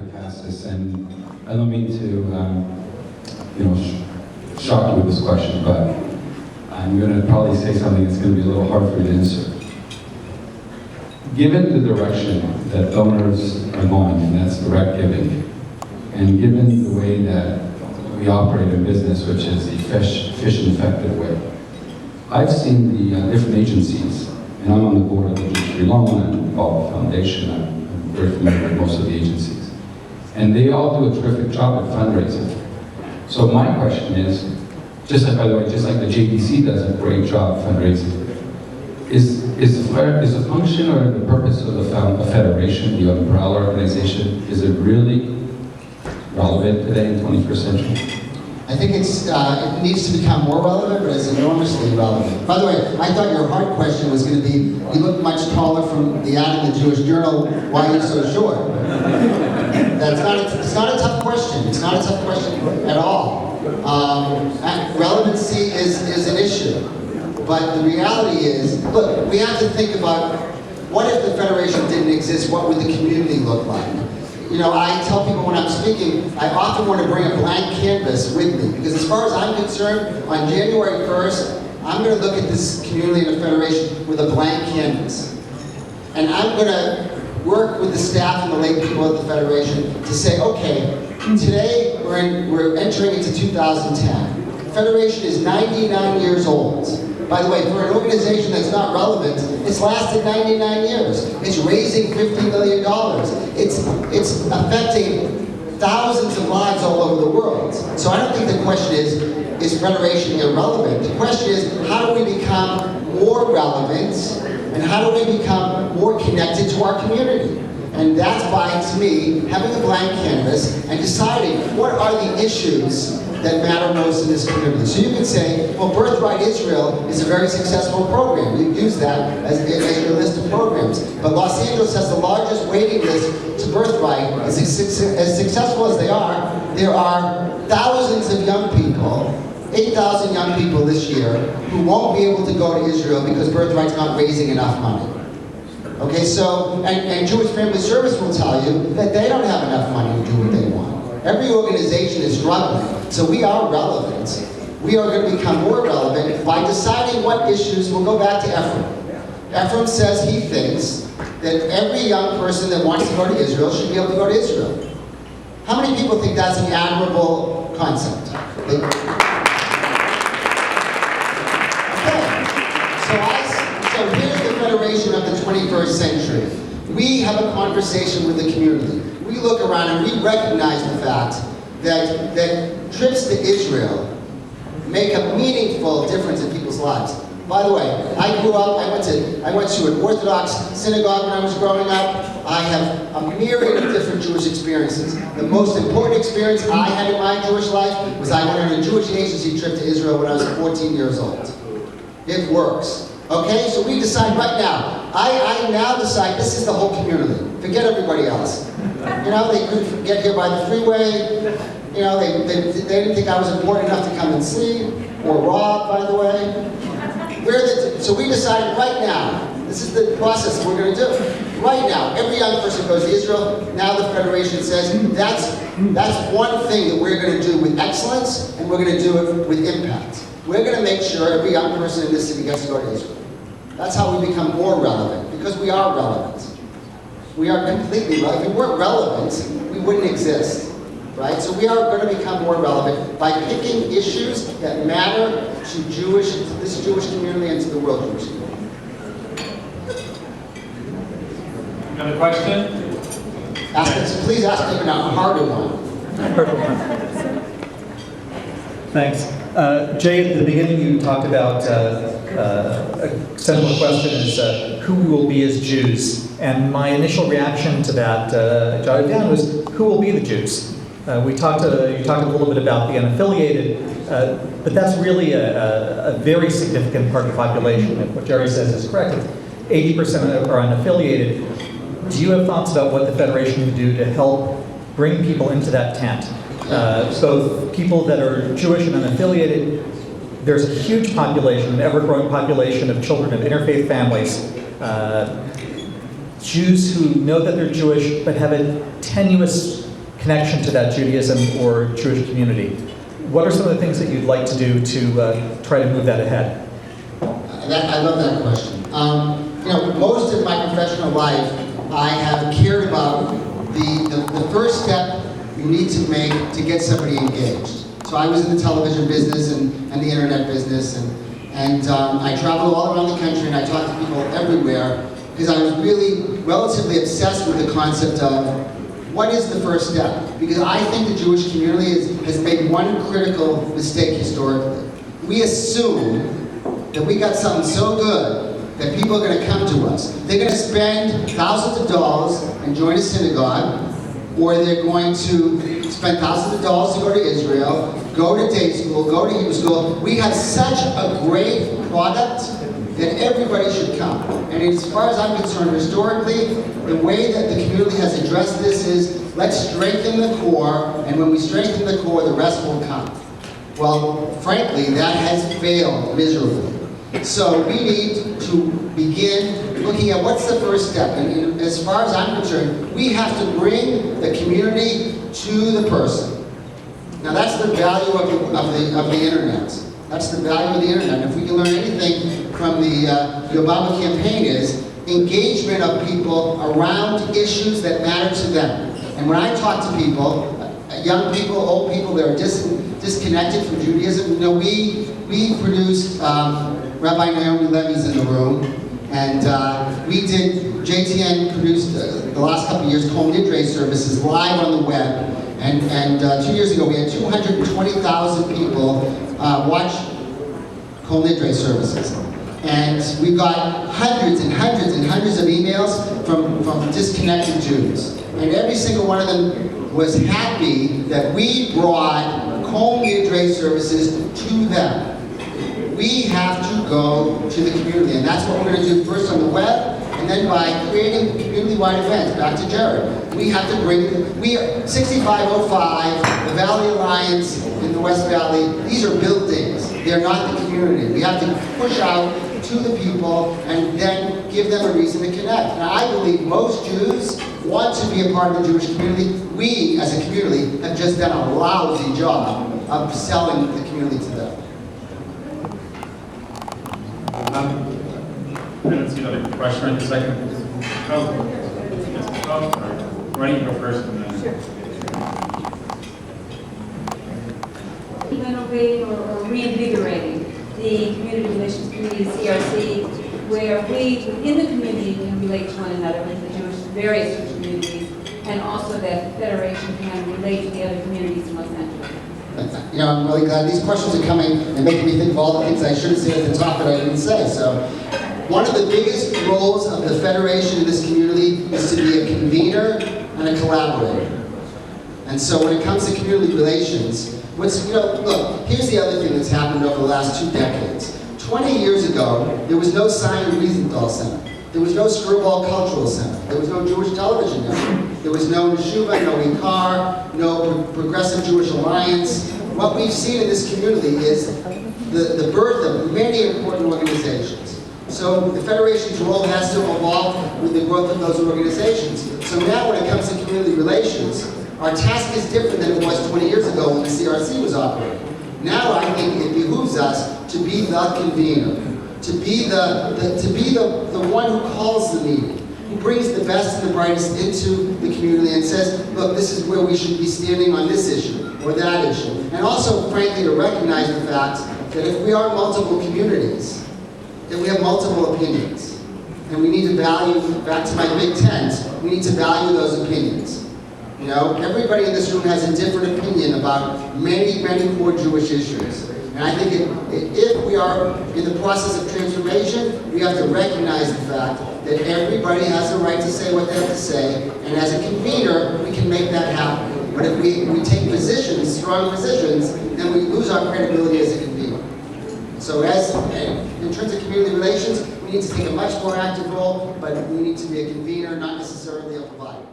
Cassis, and I don't mean to, shock you with this question, but I'm going to probably say something that's going to be a little hard for you to answer. Given the direction that donors are going, and that's direct giving, and given the way that we operate in business, which is the efficient, effective way, I've seen the different agencies, and I'm on the board of the Jewish Law and I'm involved with the foundation. I'm very familiar with most of the agencies. And they all do a terrific job at fundraising. So my question is, just like, by the way, just like the JDC does a great job fundraising, is the function or the purpose of the federation, the umbrella organization, is it really relevant today in the 21st century? I think it needs to become more relevant, but it's enormously relevant. By the way, I thought your hard question was going to be, you look much taller from the ad in the Jewish Journal, why are you so short? It's not a tough question. It's not a tough question at all. Relevancy is an issue. But the reality is, look, we have to think about, what if the Federation didn't exist? What would the community look like? I tell people when I'm speaking, I often want to bring a blank canvas with me, because as far as I'm concerned, on January 1st, I'm going to look at this community and the Federation with a blank canvas. And I'm going to work with the staff and the lay people at the Federation to say, okay, today we're entering into 2010. The Federation is 99 years old. By the way, for an organization that's not relevant, it's lasted 99 years. It's raising $50 million. It's affecting thousands of lives all over the world. So I don't think the question is Federation irrelevant? The question is, how do we become more relevant, and how do we become more connected to our community? And that's by, to me, having a blank canvas and deciding what are the issues that matter most in this community. So you can say, well, Birthright Israel is a very successful program. You use that as your list of programs. But Los Angeles has the largest waiting list to Birthright. As successful as they are, there are thousands of young people, 8,000 young people this year, who won't be able to go to Israel because Birthright's not raising enough money. Okay, so, and Jewish Family Service will tell you that they don't have enough money to do what they want. Every organization is struggling, so we are relevant. We are going to become more relevant by deciding what issues. We'll go back to Ephraim. Ephraim says he thinks that every young person that wants to go to Israel should be able to go to Israel. How many people think that's an admirable concept? Okay, so here's the Federation of the 21st century. We have a conversation with the community. We look around and we recognize the fact that trips to Israel make a meaningful difference in people's lives. By the way, I grew up, I went to an Orthodox synagogue when I was growing up. I have a myriad of different Jewish experiences. The most important experience I had in my Jewish life was I went on a Jewish agency trip to Israel when I was 14 years old. It works. Okay, so we decide right now. I now decide this is the whole community. Forget everybody else. They couldn't get here by the freeway. They didn't think I was important enough to come and see, or rob, by the way. So we decided right now, this is the process we're going to do. Right now, every young person goes to Israel. Now the Federation says that's one thing that we're going to do with excellence, and we're going to do it with impact. We're going to make sure every young person in this city gets to go to Israel. That's how we become more relevant, because we are relevant. We are completely relevant. If we weren't relevant, we wouldn't exist, right? So we are going to become more relevant by picking issues that matter to this Jewish community and to the world Jewish community. Another question? Please ask even a harder one. Thanks. Jay, at the beginning you talked about a central question is who will be as Jews? And my initial reaction to that, jotted down, was who will be the Jews? You talked a little bit about the unaffiliated, but that's really a very significant part of the population. If what Jerry says is correct, 80% are unaffiliated. Do you have thoughts about what the Federation can do to help bring people into that tent? Both people that are Jewish and unaffiliated. There's a huge population, an ever-growing population of children of interfaith families. Jews who know that they're Jewish but have a tenuous connection to that Judaism or Jewish community. What are some of the things that you'd like to do to try to move that ahead? I love that question. Most of my professional life, I have cared about the first step you need to make to get somebody engaged. So I was in the television business and the internet business, and I traveled all around the country and I talked to people everywhere because I was really relatively obsessed with the concept of what is the first step? Because I think the Jewish community has made one critical mistake historically. We assume that we got something so good that people are going to come to us. They're going to spend thousands of dollars and join a synagogue, or they're going to spend thousands of dollars to go to Israel, go to day school, go to Hebrew school. We have such a great product that everybody should come. And as far as I'm concerned, historically, the way that the community has addressed this is, let's strengthen the core, and when we strengthen the core, the rest will come. Well, frankly, that has failed miserably. So we need to begin looking at what's the first step. And as far as I'm concerned, we have to bring the community to the person. Now that's the value of the internet. That's the value of the internet. And if we can learn anything from the Obama campaign is engagement of people around issues that matter to them. And when I talk to people, young people, old people that are disconnected from Judaism, we produced Rabbi Naomi Levy's in the room, and JTN produced the last couple of years Kol Nidre services live on the web, and 2 years ago we had 220,000 people watch Kol Nidre services. And we got hundreds and hundreds and hundreds of emails from disconnected Jews. And every single one of them was happy that we brought Kol Nidre services to them. We have to go to the community, and that's what we're going to do first on the web, and then by creating community-wide events. Back to Jared. We have to bring, 6505, the Valley Alliance in the West Valley, these are buildings. They're not the community. We have to push out to the people and then give them a reason to connect. Now, I believe most Jews want to be a part of the Jewish community. We, as a community, have just done a lousy job of selling the community to them. I don't see another question right this second. Why don't you go first and then... Sure. Innovating or reinvigorating the community relations committee, CRC, where we within the community can relate to one another with the various Jewish communities, and also that Federation can relate to the other communities in Los Angeles. I'm really glad these questions are coming and making me think of all the things I should have said at the top that I didn't say. So, one of the biggest roles of the Federation in this community is to be a convener and a collaborator. And so when it comes to community relations, look, here's the other thing that's happened over the last 2 decades. 20 years ago, there was no Simon Wiesenthal Center. There was no Skirball Cultural Center. There was no Jewish Television Network. There was no Neshuva, no Ikar, no Progressive Jewish Alliance. What we've seen in this community is the birth of many important organizations. So the Federation's role has to evolve with the growth of those organizations. So now when it comes to community relations, our task is different than it was 20 years ago when the CRC was operating. Now I think it behooves us to be the convener, to be the one who calls the meeting, who brings the best and the brightest into the community and says, look, this is where we should be standing on this issue or that issue. And also, frankly, to recognize the fact that if we are multiple communities, then we have multiple opinions. And we need to value, back to my big tent, we need to value those opinions. Everybody in this room has a different opinion about many, many core Jewish issues. And I think if we are in the process of transformation, we have to recognize the fact that everybody has the right to say what they have to say, and as a convener, we can make that happen. But if we take positions, strong positions, then we lose our credibility as a convener. So in terms of community relations, we need to take a much more active role, but we need to be a convener, not necessarily a provider.